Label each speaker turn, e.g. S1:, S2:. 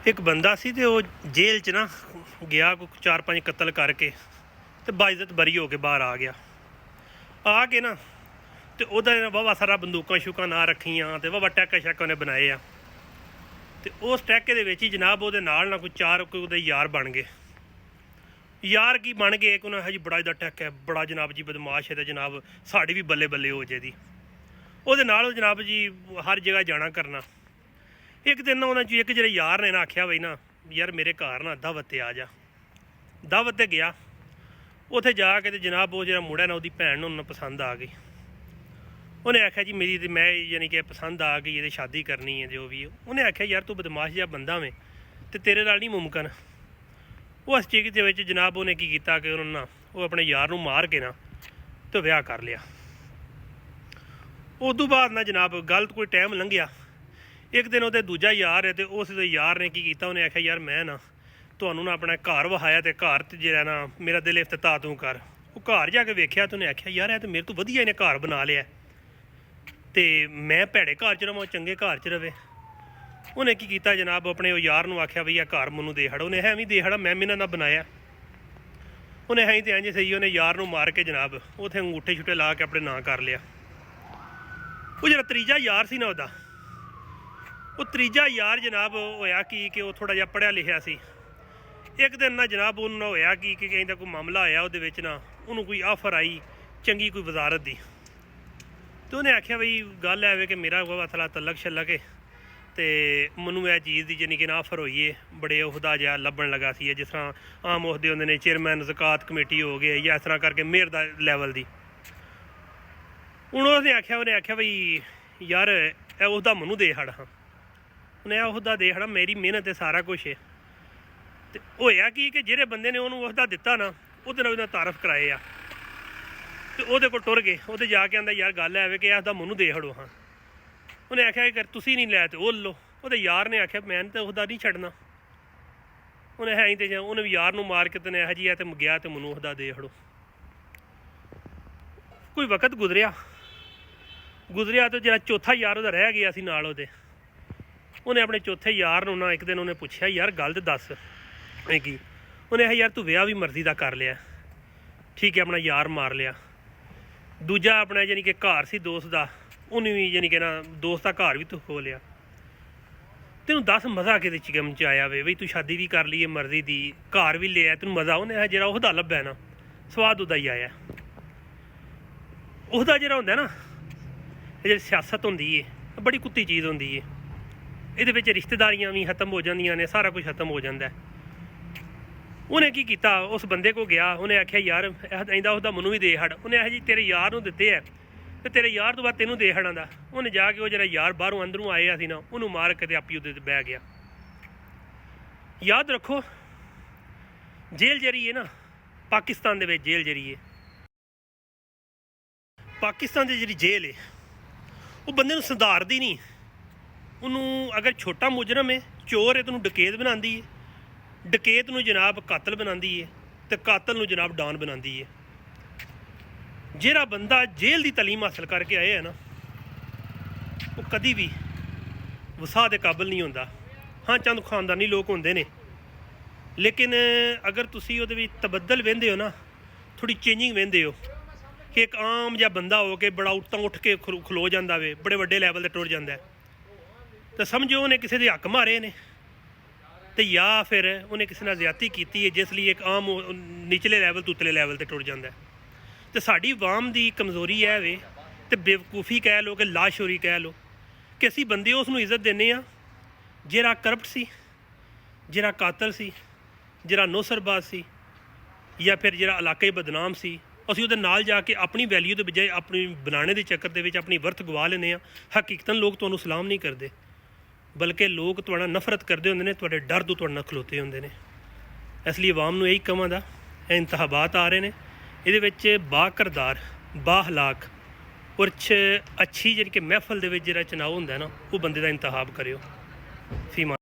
S1: एक बंदा सी ते जेल च ना गया कोई 4-5 कतल करके ते बाइज्जत बरी हो के बाहर आ गया। आ के ना ते ओहदा वाहवा सारा बंदूकां शूकां ना रखियां ते वाहवा टैका शैका उन्हें बनाए आ। ते उस टैके दे विच ही जनाब ओहदे नाल ना कोई 4 कोई ओहदे यार बन गए। यार की बन गए कि उन्हें जी बड़ा इहदा टैका है, बड़ा जनाब जी बदमाश है, जनाब साड़ी भी बल्ले बल्ले हो जाएगी। ओहदे नाल जनाब जी हर जगह जाना करना। एक दिन ना उन्होंने एक जो यार ने ना आख्या बई ना यार मेरे घर ना दावत आ जा। दावत गया, उत्थे जाके तो जनाब वो जो मुड़ा ना वो भैन उन्होंने पसंद आ गई। उन्हें आख्या जी मेरी तो मैं यानी कि पसंद आ गई, ये शादी करनी है जो भी। उन्हें आख्या यार तू बदमाश जहा बंदा में तो तेरे नाल नहीं मुमकिन। वो इस चीज़ के जनाब उन्हें की किया कि उन्होंने ना वो अपने यार नूं मार के ना तो ब्याह कर लिया। उदों बाद ना जनाब गलत कोई टाइम लंघिया। एक दिन वो दूजा यार है तो उस यार ने की किया, उन्हें आख्या यार मैं ना तुहानूं ना अपना घर वहाया तो घर जो ना मेरा दिल इफ्तिताह तू कर। वो घर जाके वेख्या तो उन्हें आख्या यार तो मेरे तो वधिया इन्हें घर बना लिया तो मैं भैड़े घर च रवां चंगे घर च रवे। उन्हें की किया जनाब अपने यार नूं आख्या भई घर मैनूं दे छड़ो। उन्हें है भी दे छड़ा, मैं इन्हां नाल बनाया। उन्हें है तो इंज सही उन्हें यार नूं मार के जनाब उत्थे अंगूठे छुट्टे ला के अपने नां कर लिया। वो जो त्रीजा यार सी ना उहदा, वो त्रीजा यार जनाब होया कि वो थोड़ा जिहा पढ़िया लिखिया सी। एक दिन ना जनाब उन्होंने होया कि कहता कोई मामला होया उहदे विच ना उन्होंने कोई ऑफर आई चंगी कोई वजारत दी। तो उन्हें आख्या बई गल है कि मेरा थला तलक शलक है तो मैनू यह चीज़ की जानी कि ना ऑफर होई है, बड़े उहदा जहा लभन लगा सी जिस तरह आम उहदे होंदे ने चेयरमैन ज़कात कमेटी हो गए या इस तरह करके मेयर दा लैवल दी। हूँ उन्हें आख्या बई यार उहदा मैनू दे छड़। हाँ उन्हें उहदा दे छड़ा, मेरी मेहनत है सारा कुछ है। तो होया कि जेह्ड़े बंदे ने उन्होंने उहदा दिता ना उहदे नाल तारफ कराए आ तो उहदे कोल टुर गए। उहदे जाके आंदा यार गल है कि उहदा मैनू दे छड़ो। हाँ उन्हें आख्या कि तुसीं नहीं लै तो वो लो। उहदे यार ने आख्या मैं तो उहदा नहीं छड़ना। उन्हें है तो उन्हें भी यार नूं मार के तो यह जी है तो गया तो मैनू उहदा दे छड़ो। कोई वक्त गुजरिया तो जरा चौथा यार उहदा रह गया सी नाल उहदे। उन्हें अपने चौथे यार नूं ना एक दिन उन्हें पुछया यार गल तो दस की। उन्हें यार तू विआह भी मर्जी का कर लिया, ठीक है अपना यार मार लिया। दूजा अपना यानी कि घर सी दोस्त का उन्हें भी यानी कि ना दोस्त का घर भी तू खो लिया। तेन दस मज़ा कि चिकम च आया वे बई तू शादी भी कर ली है मर्जी की, घर भी लिया, तेन मज़ा उन्हें जो उहदा लब्भा ना स्वाद उदा ही आया। उहदा जो होंदा ना जी सियासत होंदी है बड़ी कुत्ती चीज़ होंदी है। ये रिश्तेदारियां भी खत्म हो जांदियां ने, सारा कुछ खत्म हो जाता है। उन्हें की किया उस बंदे को गया, उन्हें आख्या यार इंदा उहदा मैनू भी दे छड़। उन्हें आख्या जी तेरे यार नूं दिते है तो तेरे यार तो बाद तेनों दे छड़ा। उन्हें जाके वो जरा यार बाहरों अंदरों आए सी ना उन्होंने मार के आपी उहदे बह गया। याद रखो जेल जरी है ना पाकिस्तान दे विच जेल जरी है, पाकिस्तान की जी जेल है वो बंदे नूं सुधारदी नहीं। उन्होंने अगर छोटा मुजरम है चोर है तो डकैत बनाती है, डकैत नूं जनाब कातल बनाती है तो कातल नूं जनाब डॉन बनाती है। जिहड़ा बंदा जेल की तलीम हासिल करके आए है ना वो कभी भी वसा के काबिल नहीं होंदा। हाँ चंद खानदानी लोग होंदे ने, लेकिन अगर तुसी उहदे विच तबदल वेंदे हो ना, थोड़ी चेंजिंग वेंदे हो कि एक आम जिहा बंदा हो के बड़ा उठ के खलो जाता वे, बड़े वड्डे लैवल पर टुर जाता है, तो समझो उन्हें किसी के हक मारे ने तो या फिर उन्हें किसी ने ज्यादती की है जिसलिए एक आम निचले लैवल तो उतले लैवल पर टुर जाता है। तो साड़ी आवाम की कमज़ोरी है वे तो बेवकूफ़ी कह लो कि लाशोरी कह लो कि असी बंदे उसनूं इज्जत देने आ जिहड़ा करप्ट सी, जिहड़ा कातल सी, जिहड़ा नौसरबाज सी या फिर जिहड़ा इलाके बदनाम सी। असीं उहदे नाल जाके अपनी वैल्यू के बजाय अपनी बनाने के चक्कर दे विच अपनी वर्थ गवा लेने आ। हकीकतन लोग तुहानूं सलाम नहीं करते बल्कि लोग तुहाडा नफरत करते होंदे ने, तुहाडे डर तो तुहाडे नाल खलोते होंदे ने। इसलिए आवाम नूं यही कहां इंतखाबात आ रहे हैं, ये बाकरदार बाहलाक और अच्छी जी कि महफल के चुनाव होंदा है ना वो बंदे का इंतखाब करियो। फीमा